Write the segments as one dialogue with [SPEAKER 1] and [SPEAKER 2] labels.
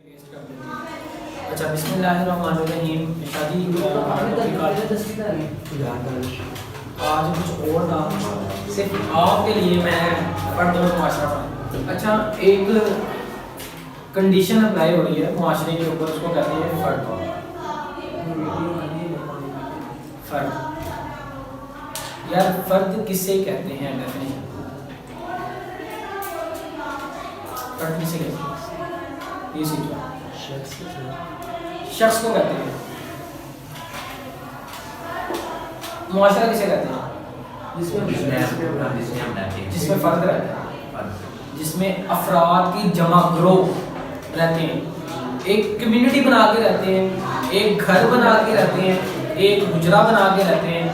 [SPEAKER 1] اچھا بسم اللہ الرحمن الرحیم. شادی آج کچھ اور تھا صرف آپ کے لیے میں فرد اور معاشرہ پر. اچھا ایک کنڈیشن اپلائی ہو رہی ہے معاشرے کے اوپر, اس کو کہتے ہیں فرد. فرد یار فرد کسے کہتے ہیں ڈیفینیشن؟ فرد کسے کہتے ہیں یہ سیکھو. شخص کو کہتے ہیں. معاشرہ کسے کہتے ہیں؟ جس میں فرد رہتا ہے, جس میں افراد کی جمع گروہ رہتے ہیں, ایک کمیونٹی بنا کے رہتے ہیں, ایک گھر بنا کے رہتے ہیں, ایک حجرہ بنا کے رہتے ہیں,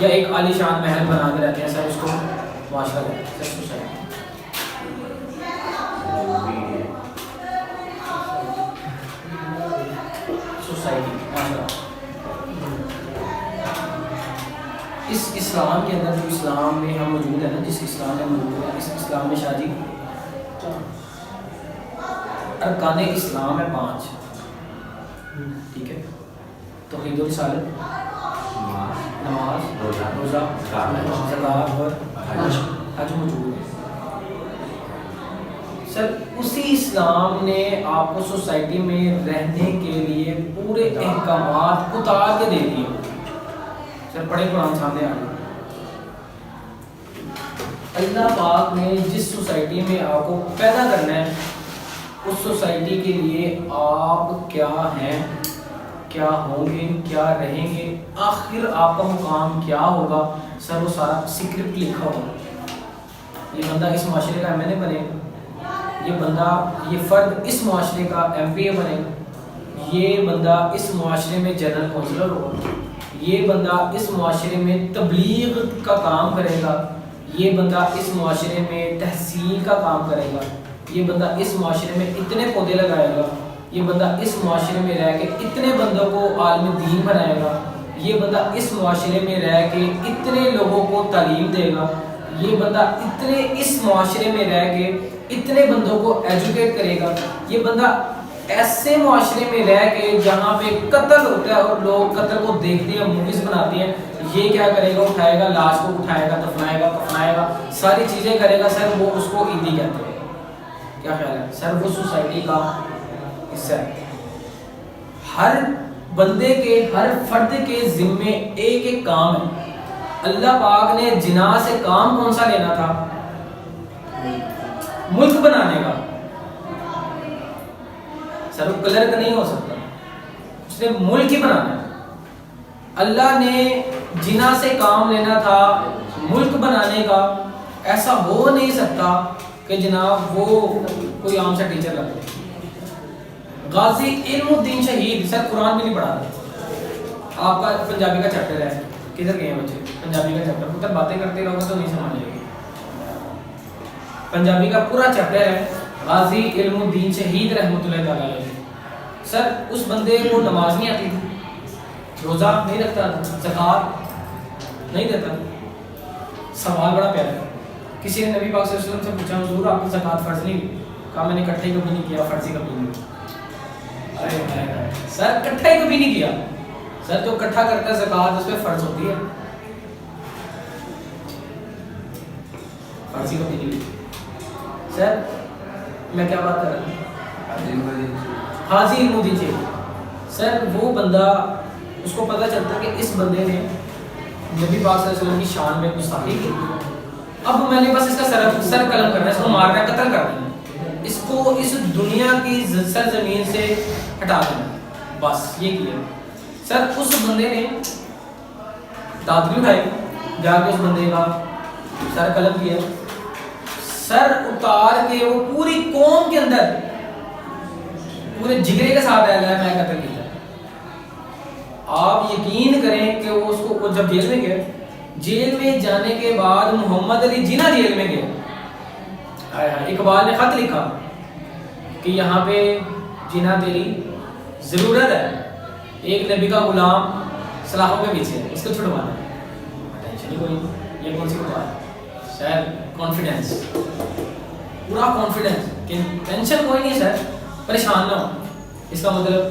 [SPEAKER 1] یا ایک عالی شان محل بنا کے رہتے ہیں. سر اس کو معاشرہ کہتے ہیں. سوسائٹی معاشرہ. اس اسلام کے اندر جو اسلام میں ہم موجود ہیں نا, جس اسلام میں موجود ہے, اس اسلام میں شادی ارکان اسلام ہے 5. ٹھیک ہے, توحید و رسالت, نماز, روزہ, زکوٰۃ اور حج موجود ہے. سر اسی اسلام نے آپ کو سوسائٹی میں رہنے کے لیے پورے احکامات اتار کے دے دیے. سر پڑھے قرآن سامنے آ گئے. اللہ پاک نے جس سوسائٹی میں آپ کو پیدا کرنا ہے, اس سوسائٹی کے لیے آپ کیا ہیں, کیا ہوں گے, کیا رہیں گے, آخر آپ کا مقام کیا ہوگا, سر وہ سارا سکرپٹ لکھا ہوگا. یہ بندہ اس معاشرے کا ایم این اے بنے گا, یہ بندہ, یہ فرد اس معاشرے کا ایم پی اے بنے گا, یہ بندہ اس معاشرے میں جنرل کونسلر ہوگا, یہ بندہ اس معاشرے میں تبلیغ کا کام کرے گا, یہ بندہ اس معاشرے میں تحصیل کا کام کرے گا, یہ بندہ اس معاشرے میں اتنے پودے لگائے گا, یہ بندہ اس معاشرے میں رہ کے اتنے بندوں کو عالم دین بنائے گا, یہ بندہ اس معاشرے میں رہ کے اتنے لوگوں کو تعلیم دے گا, یہ بندہ اتنے اس معاشرے میں رہ کے اتنے بندوں کو ایجوکیٹ کرے گا, یہ بندہ ایسے معاشرے میں رہ کے جہاں پہ قتل ہوتا ہے اور لوگ قتل کو دیکھتے ہیں, موویز بناتے ہیں, یہ کیا کرے گا, اٹھائے گا لاش کو, اٹھائے گا, دفنائے گا, کفنائے گا, ساری چیزیں کرے گا. سر وہ اس کو عیدی کہتے ہیں. کیا خیال ہے سر, وہ سوسائٹی کا حصہ ہے. ہر بندے کے, ہر فرد کے ذمے ایک ایک کام ہے. اللہ پاک نے جناح سے کام کون سا لینا تھا؟ ملک بنانے کا. سر وہ کلرک نہیں ہو سکتا, اس نے ملک ہی بنانا ہے. اللہ نے جناح سے کام لینا تھا ملک بنانے کا. ایسا ہو نہیں سکتا کہ جناب وہ کوئی عام سا ٹیچر لگ جائے. غازی علم الدین شہید, سر قرآن بھی نہیں پڑھا تھا. آپ کا پنجابی کا چیپٹر ہے, کدھر گئے ہیں بچے؟ پنجابی کا چیپٹر پتہ باتیں کرتے رہو گے تو نہیں سمجھ آئے گی. پنجابی کا پورا چیپٹر ہے غازی علم الدین شہید رحمۃ اللہ تعالیٰ علیہ. سر اس بندے کو نماز نہیں آتی تھی, روزہ نہیں رکھتا, زکوٰۃ نہیں دیتا. سوال بڑا پیارا ہے. کسی نے نبی پاک صلی اللہ علیہ وسلم سے پوچھا حضور آپ کو زکوٰۃ فرض نہیں ہوئی؟ کہا میں نے اکٹھے ہی کبھی نہیں کیا, فرض ہی کبھی نہیں. سر اکٹھا ہی کبھی نہیں کیا. سر جو اکٹھا کرتا ہے زکوٰۃ اس پہ فرض ہوتی ہے, فرض ہی کبھی نہیں. سر میں کیا بات کر رہا ہوں, حاضی علم الدین شہید. سر وہ بندہ, اس کو پتہ چلتا کہ اس بندے نے نبی پاک صلی اللہ علیہ وسلم کی شان میں گستاخی کی. اب میں نے بس اس کا سر قلم کرنا ہے, اس کو مارنا ہے, قتل کرنا ہے, اس کو اس دنیا کی سرزمین سے ہٹا دینا, بس یہ کیا. سر اس بندے نے دادری اٹھائی, جا کے اس بندے کا سر قلم کیا, سر اتار کے وہ پوری قوم کے اندر پورے جگرے کے ساتھ آیا ہے میں قتل کیا. آپ یقین کریں کہ وہ اس کو جب جیل میں گئے, جیل میں جانے کے بعد محمد علی جناح جیل میں گئے. اقبال نے خط لکھا کہ یہاں پہ جناح تیری ضرورت ہے, ایک نبی کا غلام سلاخوں کے پیچھے ہے, اس کو چھڑوانا ہے. ٹینشن ہی کوئی نہیں, یہ کون سی بات ہے سر, کانفیڈنس, پورا کانفیڈنس کہ ٹینشن کوئی نہیں سر, پریشان نہ ہو. اس کا مطلب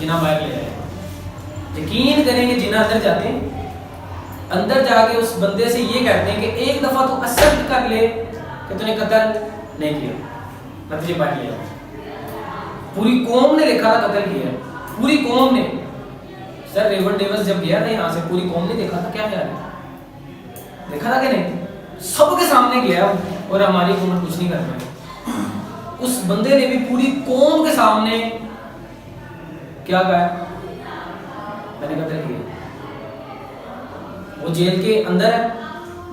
[SPEAKER 1] جنا باہر لے آئے. یقین کریں گے جنا اندر جاتے ہیں, اندر جا کے اس بندے سے یہ کہتے ہیں کہ ایک دفعہ تو ایکسپٹ کر لے کہ تو نے قتل نہیں کیا, میں تجھے باہر لے آؤں. پوری قوم نے دیکھا تھا قتل کیا, پوری قوم نے. سر ریون ڈیوس جب گیا تھا یہاں سے پوری قوم نے دیکھا تھا, کیا خیال ہے, دیکھا تھا کہ نہیں؟ سب کے سامنے گیا اور ہماری حکومت کچھ نہیں کر رہی. اس بندے نے بھی پوری قوم کے سامنے کیا کہا, میں نے قتل کیا. وہ جیل کے اندر ہے.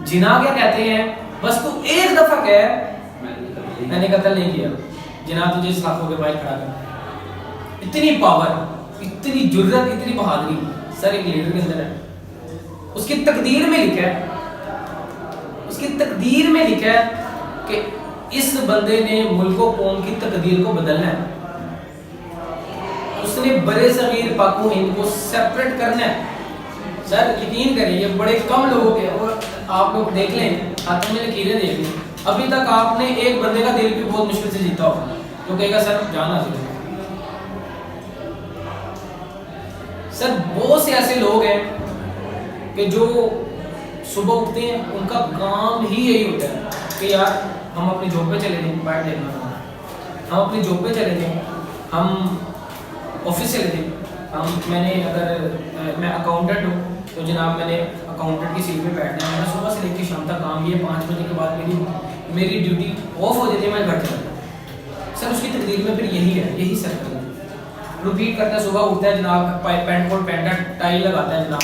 [SPEAKER 1] جنا کیا کہتے ہیں, بس تو ایک دفعہ کہہ میں نے قتل نہیں کیا, جنا تجھے اس لاکھوں کے باہر کھڑا کر. اتنی پاور, اتنی جرت, اتنی بہادری سر ایک لیڈر کے اندر ہے. اس کی تقدیر میں لکھا ہے, اس کی تقدیر میں لکھا ہے کہ اس بندے نے ملک و قوم کی تقدیر کو بدلنا ہے. اس نے برے صغیر پاک و ہند کو سیپریٹ کرنا ہے. سر یقین کریں یہ بڑے کم لوگوں کے, اور آپ لوگ دیکھ لیں ہاتھوں میں لکیریں دیکھ لیں, ابھی تک آپ نے ایک بندے کا دل بھی بہت مشکل سے جیتا ہوگا جو کہے گا سر جانا چاہیے. سر بہت سے ایسے لوگ ہیں کہ جو صبح اٹھتے ہیں ان کا کام ہی یہی ہوتا ہے کہ یار ہم اپنی جاب پہ چلے جائیں, بیٹھ دیکھنا, ہم اپنی جاب پہ چلے جائیں, ہم آفس چلے جائیں. میں نے اگر میں اکاؤنٹنٹ ہوں تو جناب میں نے اکاؤنٹنٹ کی سیٹ پہ بیٹھنا ہے. میں صبح سے لے کے شام تک کام, یہ 5 بجے کے بعد میری ڈیوٹی آف ہو جاتی ہے, میں گھر چلا جاتا ہوں. سر اس کی تقدیر میں پھر یہی ہے, یہی سر کرنا ریپیٹ کرتا ہے. صبح اٹھتا ہے جناب, پینٹ کوٹ پہنتا ہے, ٹائی لگاتا ہے جناب,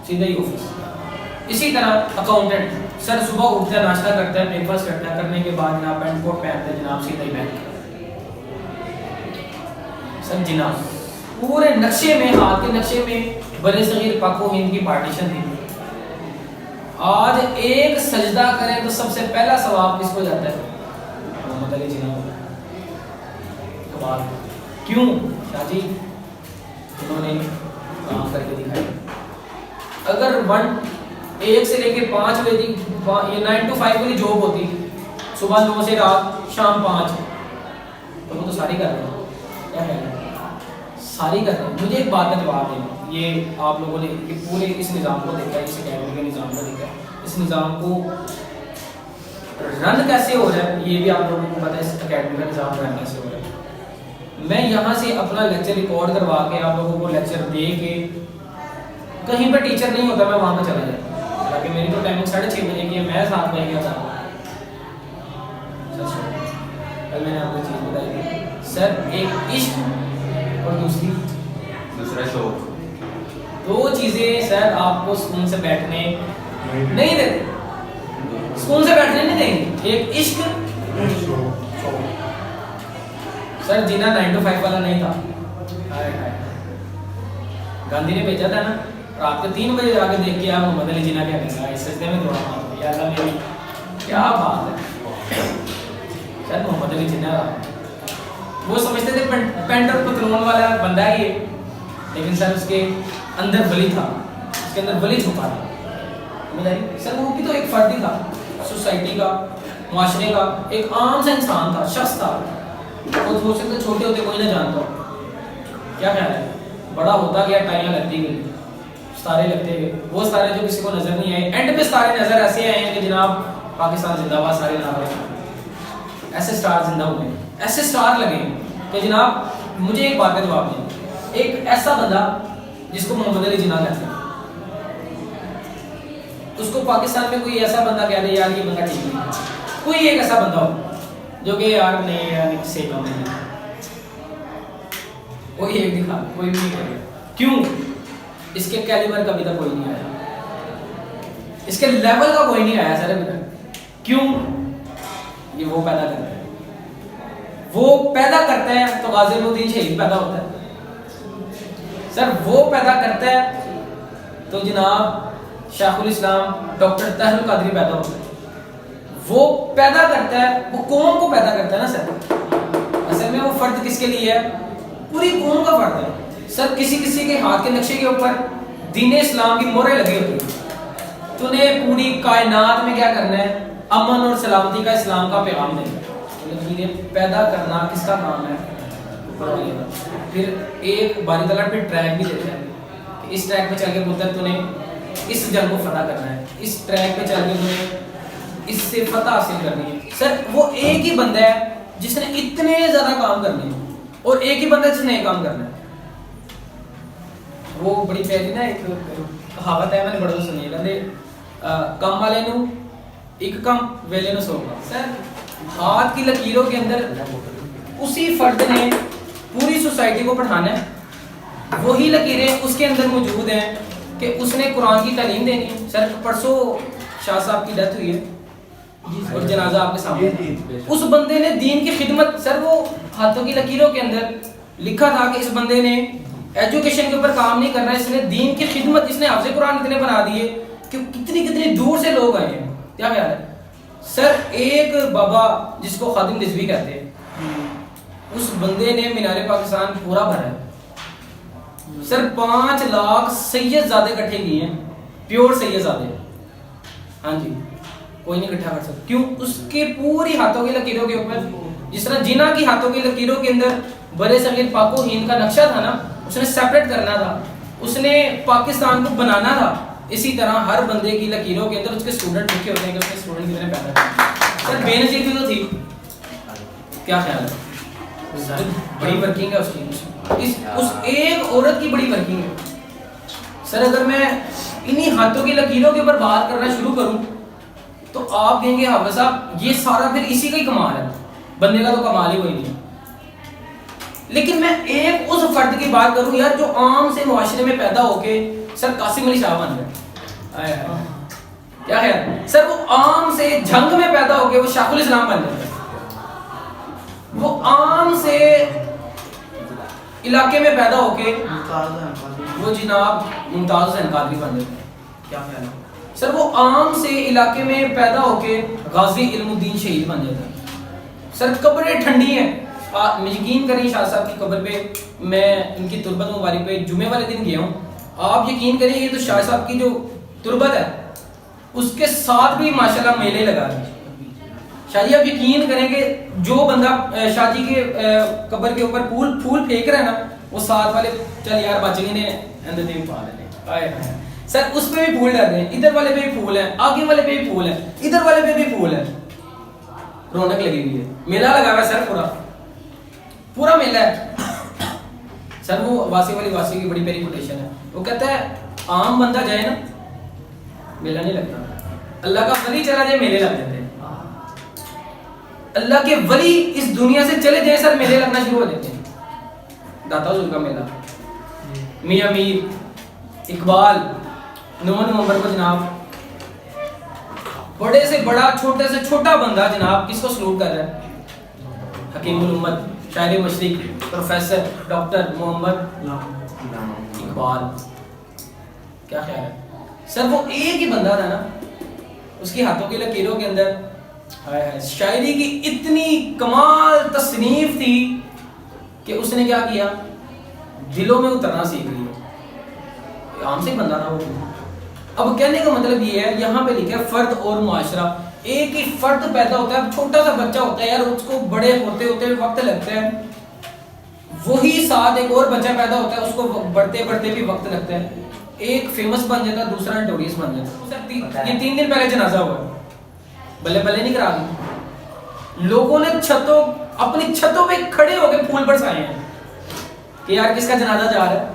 [SPEAKER 1] سیدھا ہی آفس. اسی طرح اکاؤنٹنٹ سر صبح اٹھتا ہے, ناشتہ کرتا ہے, بریک فاسٹ کرتا ہے, کرنے کے بعد جناب پینٹ کوٹ پہنتا ہے جناب, سیدھا ہی بینک. سر جناب پورے نقشے میں, ہاتھ کے نقشے میں برے صغیر پاک و ہند کی پارٹیشن تھی. آج ایک سجدہ کریں تو سب سے پہلا ثواب کس کو جاتا ہے؟ محمد علی جناح. کیوں شاہ جی؟ انہوں نے کام کر کے دکھایا. اگر 1 سے لے کے 5 بجے یہ 9 to 5 والی جاب ہوتی, صبح 9 سے رات شام 5, تو وہ تو ساری کر رہے ہیں. کیا کہہ رہے ہیں, ساری کر رہے ہیں. مجھے ایک بات کا جواب دیں, یہ آپ لوگوں نے پورے اس نظام کو دیکھا ہے, اس اکیڈمی کے نظام کو دیکھا ہے, اس نظام کو رن کیسے ہو رہا ہے یہ بھی آپ لوگوں کو پتا ہے. اس اکیڈمی کا نظام رن کیسے ہو رہا ہے. میں یہاں سے اپنا لیکچر ریکارڈ کروا کے آپ لوگوں کو لیکچر دے کے, کہیں پہ ٹیچر نہیں ہوتا میں وہاں پہ چلا جاتا, تاکہ میری تو ٹائمنگ 6:30 بجے کی ہے, میں 7 بجے گیا تھا. کل میں نے آپ کو چیز بتائی تھی سر, ایک عشق اور دوسرا شوق, 2 چیزیں سر آپ کو سکون سے بیٹھنے نہیں دیتے, سکون سے بیٹھنے نہیں دیں گے. ایک عشق سر, جینا 9 to 5 والا نہیں تھا. گاندھی نے بھیجا تھا نا, رات کے 3 بجے جا کے دیکھ کے آپ محمد علی جناح کیا کہہ رہا ہے, اس سجدے میں دوڑا مارو, یا اللہ میری کیا بات ہے. سر محمد علی جناح وہ سمجھتے تھے پینٹ اور پتلون والا بندہ ہی ہے, لیکن سر اس کے اندر ولی تھا, اس کے اندر ولی چھپا تھا. سر وہ بھی تو ایک فرد ہی تھا, سوسائٹی کا, معاشرے کا ایک عام سا انسان تھا, شخص تھا. وہ ہو سکتا چھوٹے ہوتے کوئی نہ جانتا ہو, کیا خیال ہے, بڑا ہوتا گیا, ٹائیاں لگتی گئی, ستارے لگتے گئے, وہ ستارے جو کسی کو نظر نہیں آئے, اینڈ پہ ستارے نظر ایسے آئے ہیں کہ جناب پاکستان زندہ باد سارے نام رہے, ایسے سٹار زندہ ہوئے, ایسے سٹار لگے کہ جناب مجھے ایک بات کا جواب دیں. ایک ایسا بندہ جس کو محمد علی جناح کہتے ہیں, اس کو پاکستان میں کوئی ایسا بندہ کہہ دے یار یہ بندہ ٹھیک نہیں, کوئی ایک ایسا بندہ ہو جو کہ یار نہیں یار سے کم نہیں, کوئی ایک دکھا, کوئی بھی نہیں کرے. کیوں؟ اس کے کیلیبر کا ابھی تک کوئی نہیں آیا, اس کے لیول کا کوئی نہیں آیا سر ابھی تک. کیوں؟ یہ وہ پیدا کرتا ہے, وہ پیدا کرتا ہے تو غازی الدین شہید پیدا ہوتا ہے. سر وہ پیدا کرتا ہے تو جناب شیخ الاسلام ڈاکٹر طاہر القادری پیدا ہوتا ہے. وہ پیدا کرتا ہے, وہ قوم کو پیدا کرتا ہے نا سر. اصل میں وہ فرد کس کے لیے ہے, پوری قوم کا فرد ہے. سر کسی کسی کے ہاتھ کے نقشے کے اوپر دین اسلام کی موریں لگی ہوتی ہیں, تو نے پوری کائنات میں کیا کرنا ہے, امن اور سلامتی کا, اسلام کا پیغام دینا. پیدا کرنا کس کا کام ہے, پھر ایک باری تعالیٰ پھر ٹریک بھی دیتا ہے کہ اس ٹریک پہ چل کے پتر تو نے اس جنگ کو فتح کرنا ہے, اس ٹریک پہ چل کے تو نے اس سے فتح حاصل کرنی ہے. سر وہ ایک ہی بندہ ہے جس نے اتنے زیادہ کام کرنے ہیں اور ایک ہی بندہ جس نے کام کرنا ہے. وہ بڑی پیاری نا ایک کہاوت ہے, میں نے بڑا سنی ہے, کہتے کام والے نو ایک کام ویلے نو سو. سر ہاتھ کی لکیروں کے اندر اسی فرد نے پوری سوسائٹی کو پڑھانا ہے, وہی لکیریں اس کے اندر موجود ہیں کہ اس نے قرآن کی تعلیم دینی ہے. سر پرسوں شاہ صاحب کی ڈیتھ ہوئی ہے اور جنازہ آپ کے سامنے, اس بندے نے دین کی خدمت, سر وہ ہاتھوں کی لکیروں کے اندر لکھا تھا کہ اس بندے نے ایجوکیشن کے اوپر کام نہیں کرنا, اس نے دین کی خدمت, اس نے حافظ قرآن اتنے بنا دیے کہ کتنی دور سے لوگ آئے ہیں. کیا خیال ہے سر؟ ایک بابا جس کو خادم رضوی کہتے ہیں, اس بندے نے مینار پاکستان پورا بھرا ہے. سر 5 لاکھ سید زادے اکٹھے کیے ہیں, پیور سید زادے. ہاں جی, کوئی نہیں اکٹھا کر سکتا. کیوں؟ اس کے پوری ہاتھوں کی لکیروں کے اوپر, جس طرح جنا کی ہاتھوں کی لکیروں کے اندر برے صغیر پاک و ہند کا نقشہ تھا نا, اس نے سیپریٹ کرنا تھا, اس نے پاکستان کو بنانا تھا. اسی طرح ہر بندے کی لکیروں کے اندر اس کے اسٹوڈنٹ لکھے ہوتے ہیں کہ اس کے اسٹوڈنٹ کتنے پیدا کرتے. سر بے نظیر بھی تو تھی. کیا خیال ہے سر؟ بڑی ورکنگ ہے اس کی, اس ایک عورت کی بڑی ورکنگ ہے. سر اگر میں انہی ہاتھوں کی لکیروں کے اوپر بات کرنا شروع کروں تو آپ کہیں گے حافظ صاحب یہ سارا پھر اسی کا ہی کمال ہے, بندے کا تو کمال ہی کوئی نہیں. لیکن میں ایک اس فرد کی بات کروں یار جو عام سے معاشرے میں پیدا ہو کے سر قاسم علی شاہ بن گئے. کیا خیال سر؟ وہ عام سے جنگ میں پیدا ہو کے وہ شیخ الاسلام بن جاتے ہیں. وہ عام سے علاقے میں پیدا ہو کے وہ جناب ممتاز حسین قادری بن جاتے ہیں. کیا خیال ہے سر؟ وہ عام سے علاقے میں پیدا ہو کے غازی علم الدین شہید بن جاتے ہیں. سر قبریں ٹھنڈی ہیں, یقین کریں شاہ صاحب کی قبر پہ میں ان کی تربت مبارک پہ جمعے والے دن گیا ہوں. آپ یقین کریں یہ تو شاہ صاحب کی جو تربت ہے اس کے ساتھ بھی ماشاءاللہ میلے لگا رہے ہیں. شاہ جی آپ یقین کریں کہ جو بندہ شاہ جی کے قبر کے اوپر پھول پھینک رہا ہے نا, وہ ساتھ والے چل یار بچ گئے نے اندر دے پا رہے ہیں. سر اس پہ بھی پھول ڈر رہے ہیں, ادھر والے پہ بھی پھول ہیں, آگے والے پہ بھی پھول ہیں, ادھر والے پہ بھی پھول ہے. رونق لگی ہوئی ہے, میلہ لگا ہوا ہے سر, پورا میلہ ہے. سر وہ واسی کی بڑی پیاری کوٹیشن ہے, وہ کہتا ہے عام بندہ جائے نا میلہ نہیں لگتا, اللہ کا ولی چلا جائے میلے لگ جاتے ہیں. اللہ کے ولی اس دنیا سے چلے جائے سر میلے لگنا شروع ہو جاتے ہیں. داتا حضور کا میلہ, میاں میر اقبال 9 نومبر کو جناب بڑے سے بڑا چھوٹے سے چھوٹا بندہ جناب کس کو سلوٹ کر رہا ہے؟ حکیم الامت, شاعر مشرق, پروفیسر ڈاکٹر محمد اقبال. کیا خیال ہے سر؟ وہ ایک ہی بندہ تھا نا, اس کی ہاتھوں کی لکیروں کے اندر شاعری کی اتنی کمال تصنیف تھی کہ اس نے کیا کیا, دلوں میں اترنا سیکھ لیا. عام سے ہی بندہ تھا وہ. اب کہنے کا مطلب یہ ہے, یہاں پہ لکھا ہے فرد اور معاشرہ. ایک ہی فرد پیدا ہوتا ہے, چھوٹا سا بچہ ہوتا ہے یار, اس کو بڑے ہوتے ہوتے وقت لگتا ہے. وہی ساتھ ایک اور بچہ پیدا ہوتا ہے, اس کو بڑھتے بڑھتے بھی وقت لگتا ہے. ایک فیمس بن جاتا ہے, دوسرا نوٹوریس بن جاتا ہے. یہ 3 دن پہلے جنازہ ہوا, بلے بلے نہیں کرا دی. لوگوں نے اپنی چھتوں پہ کھڑے ہو کے پھول برسائے ہیں کہ یار کس کا جنازہ جا رہا ہے,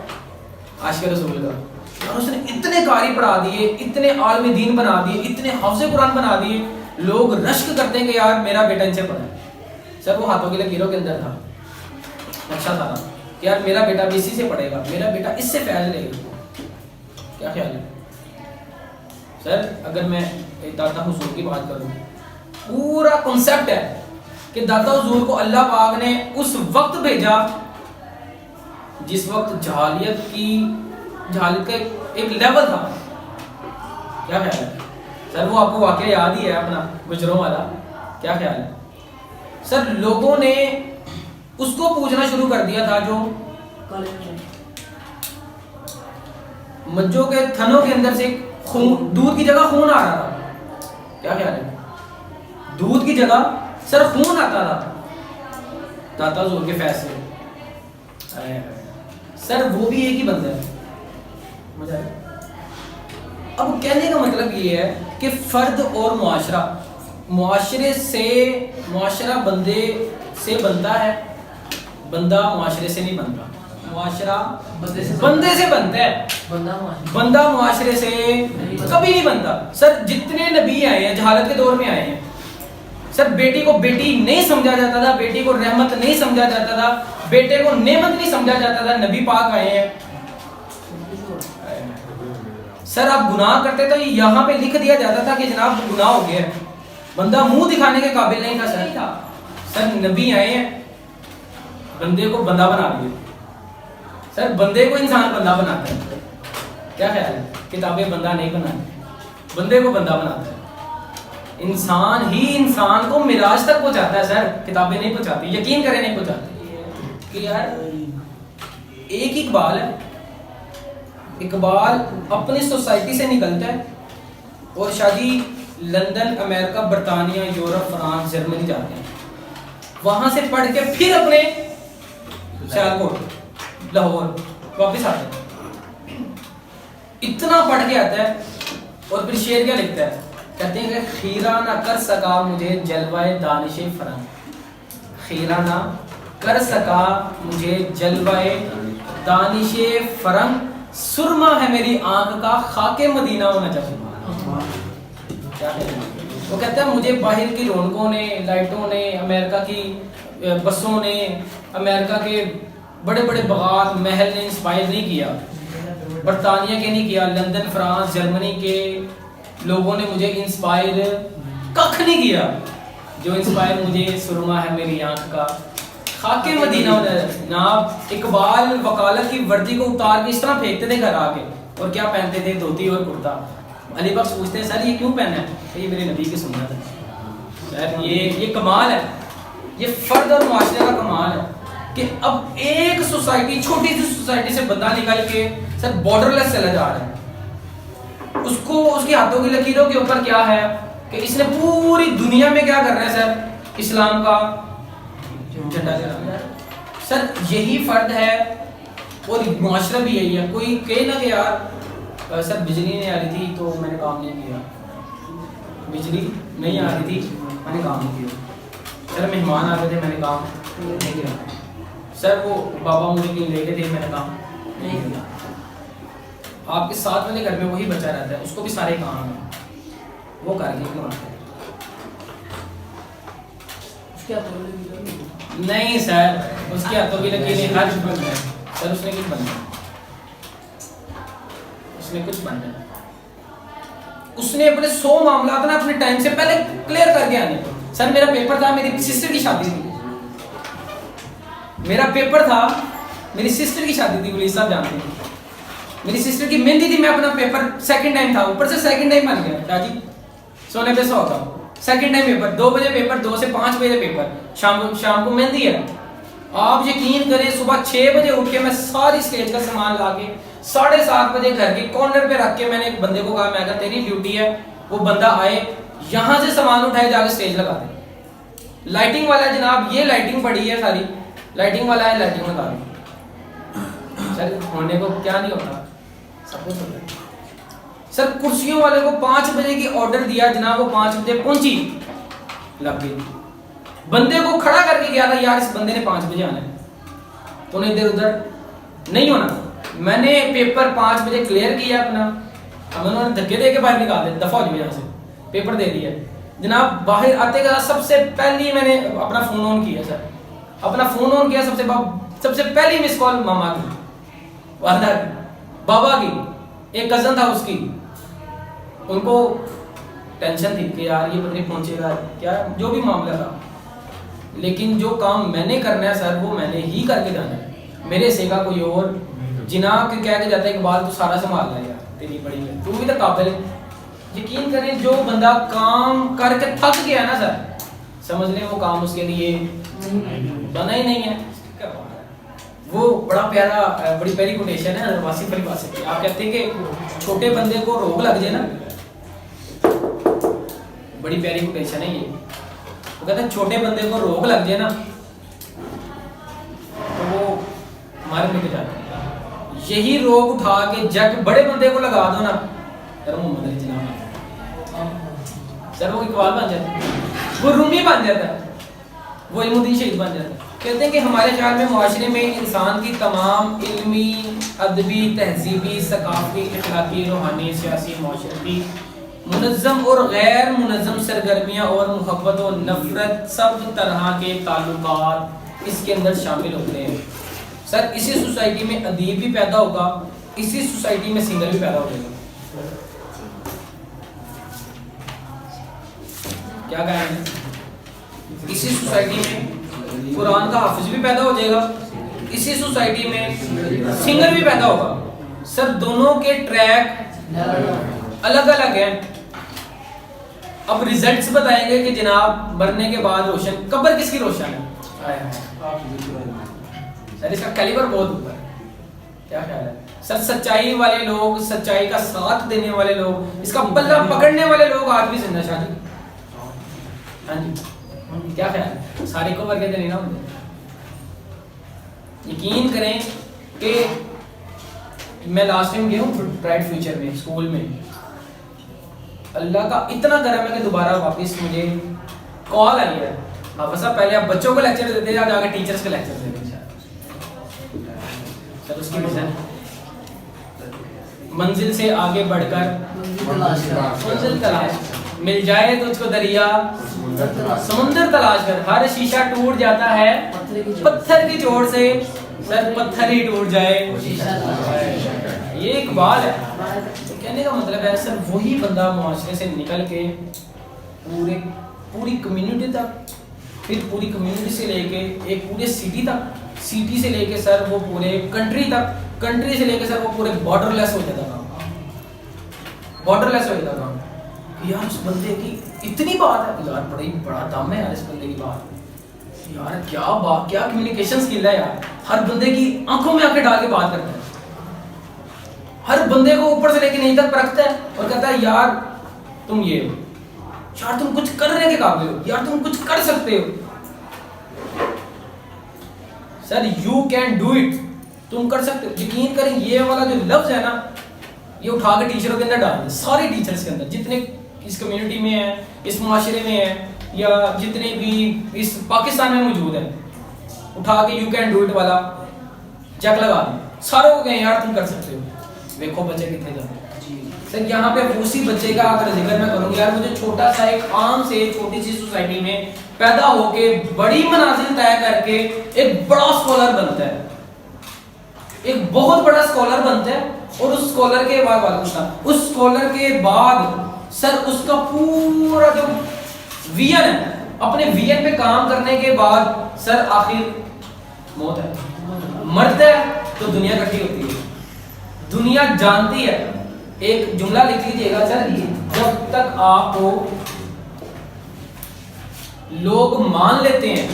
[SPEAKER 1] عاشق رسول کا. اور اس نے اتنے قاری پڑھا دیے, اتنے عالم دین بنا دیے, اتنے حافظ قرآن بنا دیے, لوگ رشک کرتے ہیں کہ یار میرا بیٹا ان سے پڑھا ہے. سر وہ ہاتھوں کے لکیروں کے اندر تھا, اچھا تھا کہ یار میرا بیٹا بھی اسی سے پڑھے گا, میرا بیٹا اس سے فیض لے گا. کیا خیال ہے سر؟ اگر میں داتا حضور کی بات کروں, پورا کنسیپٹ ہے کہ داتا حضور کو اللہ پاک نے اس وقت بھیجا جس وقت جہالیت کا ایک لیول تھا. کیا خیال ہے سر؟ وہ آپ کو واقعہ یاد ہی ہے اپنا گجروں والا. کیا خیال ہے سر؟ لوگوں نے اس کو پوجنا شروع کر دیا تھا جو مجھوں کے تھنوں کے اندر سے دودھ کی جگہ خون آ رہا تھا. کیا خیال ہے؟ دودھ کی جگہ سر خون آتا تھا داتا حضور کے فیض سے. سر وہ بھی ایک ہی بندہ ہے. مجھے اب کہنے کا مطلب یہ ہے کہ فرد اور معاشرہ، معاشرہ بندے سے بنتا ہے، بندہ معاشرے سے نہیں بنتا. معاشرہ بندے سے بنتا ہے، بندہ معاشرے سے کبھی نہیں بنتا. سر جتنے نبی آئے ہیں جہالت کے دور میں آئے ہیں. سر بیٹی کو بیٹی نہیں سمجھا جاتا تھا، بیٹی کو رحمت نہیں سمجھا جاتا تھا، بیٹے کو نعمت نہیں سمجھا جاتا تھا. نبی پاک آئے ہیں. سر آپ گناہ کرتے تو یہاں پہ لکھ دیا جاتا تھا کہ جناب گناہ ہو گیا ہے، بندہ منہ دکھانے کے قابل نہیں تھا. سر نبی آئے ہیں، بندے کو بندہ بنا دیا. سر بندے کو انسان بندہ بناتا ہے. کیا خیال ہے؟ کتابیں بندہ نہیں بناتی، بندے کو بندہ بناتا ہے. انسان ہی انسان کو معراج تک پہنچاتا ہے. سر کتابیں نہیں پہنچاتی، یقین کریں نہیں پہنچاتی. کہ یار ایک اقبال ہے، اقبال اپنی سوسائٹی سے نکلتا ہے اور شادی لندن، امریکہ، برطانیہ، یورپ، فرانس، جرمنی جاتے ہیں. وہاں سے پڑھ کے پھر اپنے سیالکوٹ، لاہور واپس آتے ہیں. اتنا پڑھ کے آتا ہے اور پھر شعر کیا لکھتا ہے؟ کہتے ہیں کہ خیرہ نہ کر سکا مجھے جلوہ دانش فرنگ، خیرہ نہ کر سکا مجھے جلوہ دانش فرنگ، سرما ہے میری آنکھ کا خاک مدینہ ہونا چاہیے. وہ کہتا ہے مجھے باہر کی رونقوں نے، لائٹوں نے، امریکہ کی بسوں نے، امریکہ کے بڑے بڑے باغات، محل نے انسپائر نہیں کیا، برطانیہ کے نہیں کیا، لندن، فرانس، جرمنی کے لوگوں نے مجھے انسپائر کخ نہیں کیا. جو انسپائر مجھے سرما ہے میری آنکھ کا خاک مدینہ. جناب اقبال وکالت کی وردی کو اتار کے اس طرح پھینکتے تھے گھر آ کے، اور کیا پہنتے تھے؟ دھوتی اور کرتا. علی بخش پوچھتے ہیں سر یہ کیوں پہنا ہے؟ یہ میرے نبی کی سنت ہے. سر یہ کمال ہے، یہ فرد اور معاشرے کا کمال ہے کہ اب ایک سوسائٹی، چھوٹی سی سوسائٹی سے بندہ نکل کے سر بارڈر لیس چلا جا رہا ہے. اس کے ہاتھوں کی لکیروں کے اوپر کیا ہے کہ اس نے پوری دنیا میں کیا کر رہا ہے؟ سر اسلام کا جھنڈا لہرا رہا ہے. سر یہی فرد ہے اور معاشرہ بھی یہی ہے. کوئی کہے نا کہ یار سر بجلی نہیں آ رہی تھی تو میں نے کام نہیں کیا، بجلی نہیں آ رہی تھی میں نے کام نہیں کیا. سر مہمان آ گئے تھے میں نے کام نہیں کیا. سر وہ بابا مجھے کہیں لے کے تھے میں نے کام نہیں کیا. آپ کے ساتھ والے گھر میں وہی بچہ رہتا ہے، اس کو بھی سارے کام ہیں، وہ کر کے کیوں آتا ہے؟ نہیں سر اس کے ہاتھوں کی لکیریں ہر بند ہے. سر اس نے کچھ بننا ہے، اس نے کچھ بننا ہے. اس نے اپنے 100 معاملات نا اپنے ٹائم سے پہلے کلیئر کر کے آنے. سر میرا پیپر تھا، میری سسٹر کی شادی تھی، میرا پیپر تھا، میری سسٹر کی شادی تھی، ولیز صاحب جانتے ہیں، میری سسٹر کی مہندی تھی. میں اپنا پیپر سیکنڈ ٹائم تھا، اوپر سے سیکنڈ ٹائم بن گیا. کیا جی سونے پہ سو ہوتا سیکنڈ ٹائم پیپر، 2 بجے پیپر، 2 سے 5 بجے پیپر، شام کو مہندی ہے. آپ یقین کریں صبح 6 بجے اٹھ کے میں ساری اسٹیج کا سامان لا کے 7:30 بجے گھر کے کارنر پہ رکھ کے میں نے ایک بندے کو کہا میں کہا تیری ڈیوٹی ہے وہ بندہ آئے یہاں سے سامان اٹھائے جا کے اسٹیج لگا دے. لائٹنگ والا جناب یہ لائٹنگ پڑی ہے ساری، لائٹنگ والا ہے لائٹنگ لگا دے. سر ہونے کو کیا نہیں ہوتا، سب کچھ ہوتا ہے. سر کرسیوں والے کو 5 بجے کی آرڈر دیا جناب، وہ 5 بجے پہنچی، لگ گئی. بندے کو کھڑا کر کے گیا تھا یار اس بندے نے 5 بجے آنا ہے، تو ادھر ادھر نہیں ہونا. میں نے پیپر 5 بجے کلیئر کیا اپنا، اب انہوں نے دھکے دے کے باہر نکال دیا، دفعہ ہو جائے یہاں سے، پیپر دے دیا جناب. باہر آتے کا سب سے پہلی میں نے اپنا فون آن کیا. سر اپنا فون آن کیا، سب سے پہلی مس کال ماما کی، والدہ کی، بابا کی، ایک کزن تھا اس کی. ان کو ٹینشن تھی کہ یار یہ پتہ نہیں پہنچے گا کیا، جو بھی معاملہ تھا. لیکن جو کام میں نے کرنا ہے سر وہ میں نے ہی کر کے جانا ہے. میرے سے کا کوئی اور جناب کہہ کے جاتا ہے اقبال تو سارا سنبھال لے یار تیری بڑی ہے، تو بھی تو قابل ہے. یقین کریں جو بندہ کام کر کے تھک گیا نا سر، سمجھ لیں وہ کام اس کے لیے بنا ہی نہیں ہے. وہ بڑا پیارا بڑی پیاری کوٹیشن ہے واسی پریبھاشا کی. آپ کہتے ہیں کہ چھوٹے بندے کو روگ لگ جائے نا، بڑی پیاری کوٹیشن ہے یہ. وہ کہتے ہیں چھوٹے بندے کو روگ لگ جائے نا تو وہ مارنے کے جاتے ہیں. یہی روگ اٹھا کے جگ بڑے بندے کو لگا دو نا سر محمد علی جناح سر وہ اقبال بن جاتا ہے, وہ رومی بن جاتا ہے, وہ علم الدین شہید بن جاتا ہے. کہتے ہیں کہ ہمارے خیال میں معاشرے میں انسان کی تمام علمی, ادبی, تہذیبی, ثقافتی, اخلاقی, روحانی, سیاسی, معاشرتی, منظم اور غیر منظم سرگرمیاں اور محبت و نفرت سب طرح کے تعلقات اس کے اندر شامل ہوتے ہیں. سر اسی سوسائٹی میں ادیب بھی پیدا ہوگا, اسی سوسائٹی میں سنگر بھی پیدا ہو جائے گا. کیا کہیں گے؟ اسی سوسائٹی میں قرآن کا حافظ بھی پیدا ہو جائے گا, اسی سوسائٹی میں سنگر بھی پیدا ہوگا. سر دونوں کے ٹریک الگ الگ ہیں. اب ریزلٹس بتائیں گے کہ جناب مرنے کے بعد روشن, قبر کس کی روشن ہے؟ سر اس کا کیلیبر بہت اوپر ہے. کیا خیال ہے سر؟ سچائی والے لوگ, سچائی کا ساتھ دینے والے لوگ, اس کا پلہ پکڑنے والے لوگ آج بھی زندہ شاہ جی. ہاں جی کیا خیال ہے؟ سارے کو ورگے نہیں نا ہوتے. یقین کریں کہ میں لاسٹ ٹائم گیا ہوں برائٹ فیوچر میں اسکول میں, اللہ کا اتنا کرم ہے کہ دوبارہ واپس مجھے کال آئی ہے. آپ صاحب پہلے آپ بچوں کو لیکچر دیتے ہیں, آج آگے ٹیچرز کو لیکچر دیتے ہیں. سر اس کی وجہ منزل سے آگے بڑھ کر منزل تلاش, مل جائے تجھ کو دریا سمندر تلاش کر, ہر شیشہ ٹوٹ جاتا ہے پتھر کی چوٹ سے, سر پتھر ہی ٹوٹ جائے. یہ ایک بات ہے. کہنے کا مطلب ہے سر وہی بندہ معاشرے سے نکل کے پوری کمیونٹی تک, پھر پوری کمیونٹی سے لے کے ایک پورے سٹی تک, سٹی سے لے کے سر وہ پورے کنٹری تک, کنٹری سے لے کے سر وہ پورے بارڈر لیس ہو جاتا تھا. بارڈر لیس ہو جاتا تھا. یار اس بندے کی اتنی بات ہے یار, بڑا دم ہے یار اس بندے کی بات. یار کیا بات, کیا کمیونیکیشن سکل ہے یار. ہر بندے کی آنکھوں میں آنکھیں ڈال کے بات کرتا ہے, ہر بندے کو اوپر سے لے کے نیچے تک پرکھتا ہے اور کہتا ہے یار تم یہ ہو, یار تم کچھ کرنے کے قابل ہو, یار تم کچھ کر سکتے ہو. Sir you can do it, تم کر سکتے ہو. یقین کریں یہ والا جو لفظ ہے نا, یہ اٹھا کے ٹیچروں کے اندر ڈال دیں, سارے ٹیچرز کے اندر جتنے اس کمیونٹی میں ہیں, اس معاشرے میں ہیں, یا جتنے بھی اس پاکستان میں موجود ہیں, اٹھا کے یو کین ڈو اٹ والا چیک لگا دیں. ساروں کو کہیں یار تم کر سکتے ہو. دیکھو بچے کتنے جاتے ہیں. سر یہاں پہ اسی بچے کا اگر ذکر میں کروں یار, مجھے چھوٹا سا ایک عام سے چھوٹی سی سوسائٹی میں پیدا ہو کے بڑی منازل طے کر کے ایک بڑا اسکالر بنتا ہے, ایک بہت بڑا اسکالر بنتا ہے. اور اس اسکالر کے بعد اس اسکالر کے بعد سر اس کا پورا جو ویژن ہے, اپنے ویژن پہ کام کرنے کے بعد سر آخر موت ہے. مرتا ہے تو دنیا اکٹھی ہوتی ہے, دنیا جانتی ہے. ایک جملہ لکھ لیجیے گا سر, جب تک آپ کو لوگ مان لیتے ہیں,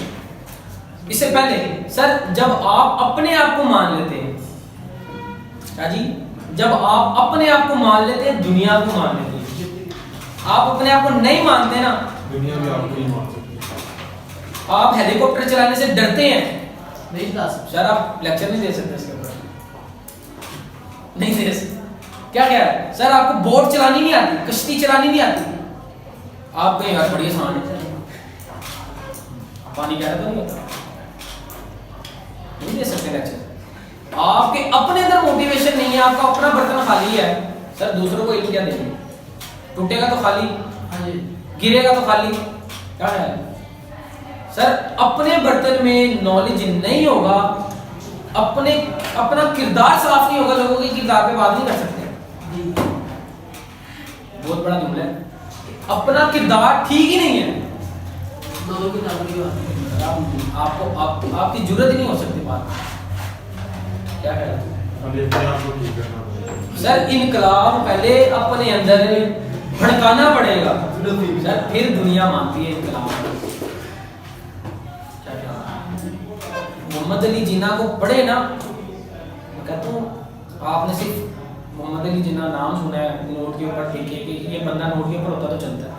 [SPEAKER 1] اس سے پہلے سر جب آپ اپنے آپ کو مان لیتے ہیں, کیا جی, جب آپ اپنے آپ کو مان لیتے ہیں دنیا کو مان لیتے ہیں. آپ اپنے آپ کو نہیں مانتے نا, دنیا بھی آپ کو نہیں مان سکتی. آپ ہیلی کاپٹر چلانے سے ڈرتے ہیں, نہیں چلا سکتے. سر آپ لیکچر نہیں دے سکتے اس کے اوپر, نہیں دے سکتے. کیا کہہ رہا ہے سر, آپ کو بوٹ چلانی نہیں آتی, کشتی چلانی نہیں آتی, آپ کہیں یار بڑی آسان ہے, پانی کہہ رہا تو نہیں ہوتا, نہیں دے سکتے لیکچر. آپ کے اپنے اندر موٹیویشن نہیں ہے, آپ کا اپنا برتن خالی ہے, سر دوسروں کو علم کیا دیں گے؟ ٹوٹے گا تو خالی, گرے گا تو خالی. کیا ہے سر, اپنے برتن میں نالج نہیں ہوگا, اپنا کردار صاف نہیں ہوگا, لوگوں کے کردار پہ بات نہیں کر سکتے. بہت بڑا جملہ ہے, اپنا کردار ٹھیک ہی نہیں ہے, آپ کی ضرورت ہی نہیں ہو سکتی بات. کیا کہہ رہا ہے سر, انقلاب پہلے اپنے اندر بھڑکانا پڑے گا سر, پھر دنیا مانتی ہے انقلاب. محمد علی جناح کو پڑھے نا, میں کہتا ہوں آپ نے صرف محمد علی جناح نام سنا ہے نوٹ کے اوپر ٹکے کہ یہ بندہ نوٹ کے اوپر ہوتا تو چلتا ہے,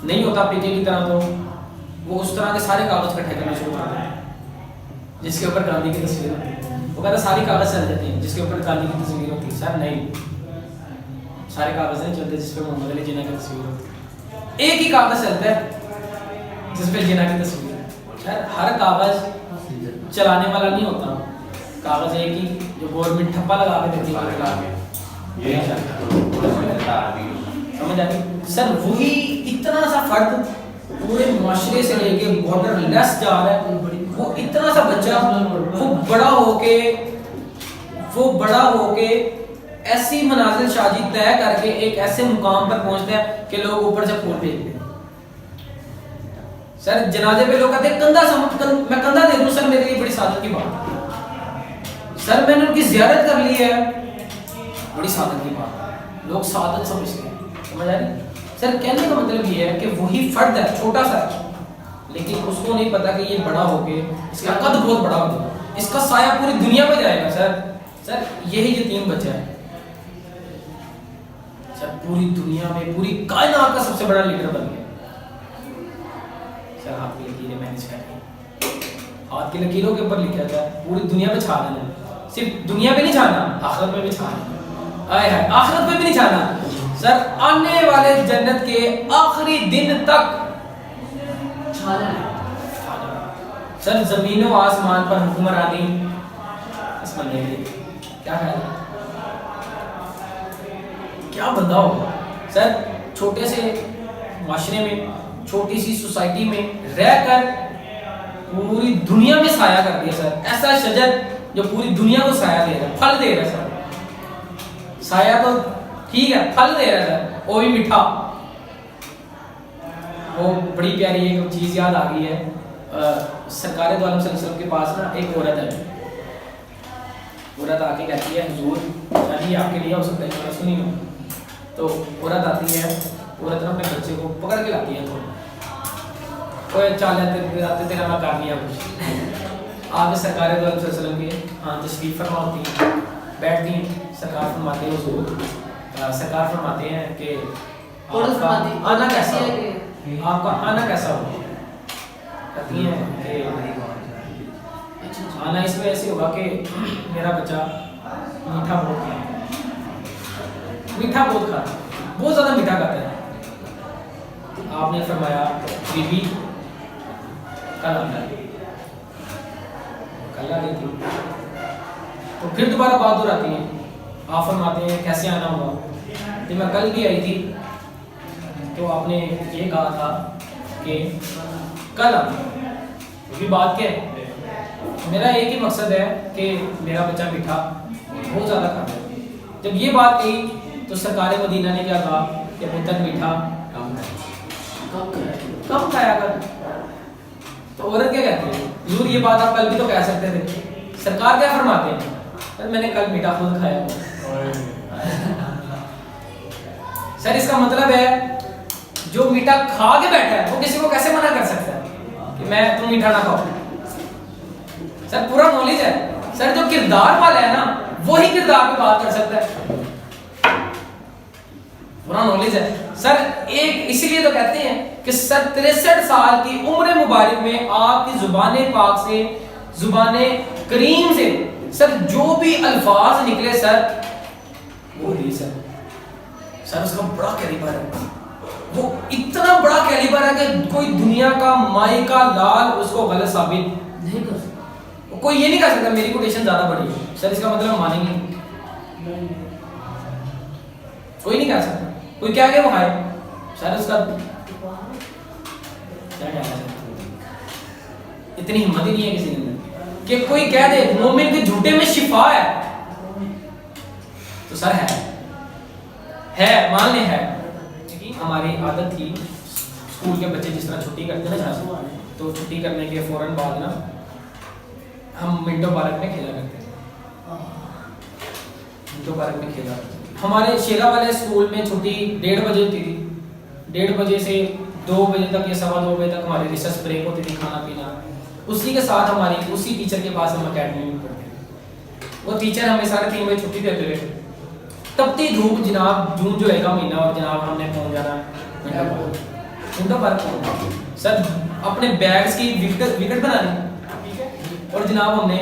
[SPEAKER 1] نہیں ہوتا ٹکے کی طرح, تو وہ اس طرح کے سارے کاغذ اکٹھے کرنا شروع کر دیں جس کے اوپر گاندھی کی تصویر ہوتی ہے. وہ کہتا ساری کاغذ چل جاتے ہیں جس کے اوپر گاندھی کی تصویر ہوتی ہے. سر نہیں, سارے کاغذ نہیں چلتے جس پہ محمد علی جناح کی تصویر ہوتی ہے. ایک ہی کاغذ چلتا ہے جس پہ جناح کی تصویر ہے. سر ہر کاغذ چلانے والا نہیں ہوتا, کاغذ ایک ہی جو گورنمنٹ ٹھپا لگا کے دیتی ہے. سمجھ آتی سر, وہی اتنا سا فرد پورے معاشرے سے لے کے بارڈر لیس جا رہا ہے, وہ اتنا سا بچہ وہ بڑا ہو کے ایسی منازل شادی طے کر کے ایک ایسے مقام پر پہنچتا ہے کہ لوگ اوپر سے پھول بھیجتے ہیں. سر جنازے پہ لوگ کہتے ہیں میں کندھا دے دوں سر, میرے لیے بڑی سعادت کی بات. سر میں نے ان کی زیارت کر لی ہے, بڑی سعادت کی بات. لوگ سعادت سمجھتے ہیں. سمجھ آ رہی سر, کہنے کا مطلب یہ ہے کہ وہی فرد ہے چھوٹا سا, لیکن اس کو نہیں پتا کہ یہ بڑا ہو کے اس کا قد بہت بڑا ہوگا, اس کا سایہ پوری دنیا پہ جائے گا. سر یہی یتیم بچہ ہے سر, پوری دنیا میں پوری کائنات کا سب سے بڑا لیڈر بن گیا. سر ہاتھ کی لکیریں مینج کر رہی, ہاتھ کی لکیروں کے اوپر لکھا تھا پوری دنیا پہ چھانا ہے. صرف دنیا پہ نہیں چھانا, آخرت میں بھی چھانا. آئے ہے آخرت میں بھی نہیں چھانا سر, آنے والے جنت کے آخری دن تک چھانا ہے. سر زمین و آسمان پر حکمرانی اس بندے کی کیا خیال ہے, کیا بندہ ہوگا سر. چھوٹے سے معاشرے میں, چھوٹی سی سوسائٹی میں رہ کر پوری دنیا میں سایہ کر دیا سر. ایسا شجر جو پوری دنیا کو سایہ دے رہا ہے, پھل دے رہا ہے سر. سایہ تو ٹھیک ہے, پھل دے رہا ہے سر, وہ بھی میٹھا. وہ بڑی پیاری ایک چیز یاد آ گئی ہے, سرکار دو عالم صلی اللہ علیہ وسلم کے پاس نا ایک عورت ہے. عورت آ کے کہتی ہے حضور, ابھی آپ کے لیے ہو سکتا ہے کہ سنی ہو. تو عورت آتی ہے, عورت نے اپنے بچے کو پکڑ کے لاتی ہے, کوئی چال آتے تیرا میں کر لیا کچھ. آپ سرکار دو عالم صلی اللہ علیہ وسلم کے ہاں تشریف فرما ہوتی ہیں, بیٹھتی ہیں. سرکار فرماتے ہیں حضور, سرکار فرماتے ہیں کہ آپ کا آنا کیسا ہو, آپ کا آنا کیسا ہو. کہتی ہیں کہ آنا اس میں ایسے ہوگا کہ میرا بچہ میٹھا بہت کھاتا ہے, میٹھا بہت کھاتا ہے, بہت زیادہ میٹھا کھاتا ہے. آپ نے فرمایا بی بی کل آنا ہے, کل آ گئی تھی. تو پھر دوبارہ بات ہو رہتی ہے. آپ فرماتے ہیں کیسے آنا ہوگا. تو میں کل بھی آئی تھی تو آپ نے یہ کہا تھا کہ کل آنا. یہ بات کیا ہے, میرا ایک ہی مقصد ہے کہ میرا بچہ میٹھا بہت زیادہ کھاتا ہے. جب یہ بات کہی تو سرکار مدینہ نے کیا کہا کہ پتر میٹھا کم کھایا کر. تو عورت کیا کہتی ہے, حضور یہ بات آپ کل بھی تو کہہ سکتے تھے. سرکار کیا فرماتے ہیں, میں نے کل میٹھا خود کھایا. سر اس کا مطلب ہے جو میٹھا کھا کے بیٹھا ہے وہ کسی کو کیسے منع کر سکتا ہے کہ میں تم میٹھا نہ کھاؤ. سر پورا نالج ہے. سر جو کردار والا ہے نا وہی کردار پہ بات کر سکتا ہے, پورا نالج ہے. سر ایک اسی لیے تو کہتے ہیں کہ سر 63 سال کی عمر مبارک میں آپ کی زبان پاک سے, زبان کریم سے سر جو بھی الفاظ نکلے سر وہ نہیں سر. سر اس کا بڑا کیلیبر ہے, وہ اتنا بڑا کیلیبر ہے کہ کوئی دنیا کا مائی کا لال اس کو غلط ثابت نہیں کر سکتا. کوئی یہ نہیں کہہ سکتا میری کوٹیشن زیادہ بڑی ہے. سر اس کا مطلب مانیں گے, کوئی نہیں کہہ سکتا. کوئی کہہ کے وہ کھائے سر اس کا کیا کہنا ہے. اتنی ہمت ہی نہیں ہے کسی کے اندر کہ کوئی کہہ دے مومن کے جھوٹے میں شفا ہے. تو سر ہے مان لیں ہے. ہماری عادت تھی اسکول کے بچے جس طرح چھٹی کرتے ہیں نا, تو چھٹی کرنے کے فوراً بعد نا ہم منٹو پارک میں کھیلا کرتے تھے. منٹو پارک میں کھیلا ہمارے شیرا والے اسکول میں چھٹی 1:30 بجے ہوتی تھی. 1:30 بجے سے 2 بجے تک یا 2:15 بجے تک ہماری ریسرچ بریک ہوتی تھی, کھانا پینا. اسی کے ساتھ ہماری اسی ٹیچر کے پاس ہم اکیڈمی میں پڑھتے تھے. وہ ٹیچر ہمیں 3:30 بجے چھٹی دیتے ہوئے, تپتی دھوپ جناب, جون جولائی کا مہینہ, اور جناب ہم نے پہنچ جانا منٹو پارک. سر اپنے بیگز کی وکٹ بنانی, اور جناب ہم نے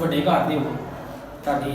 [SPEAKER 1] ਵੱਡੇ ਘਰ ਦੇ ਹੋ, ਤੁਹਾਡੀ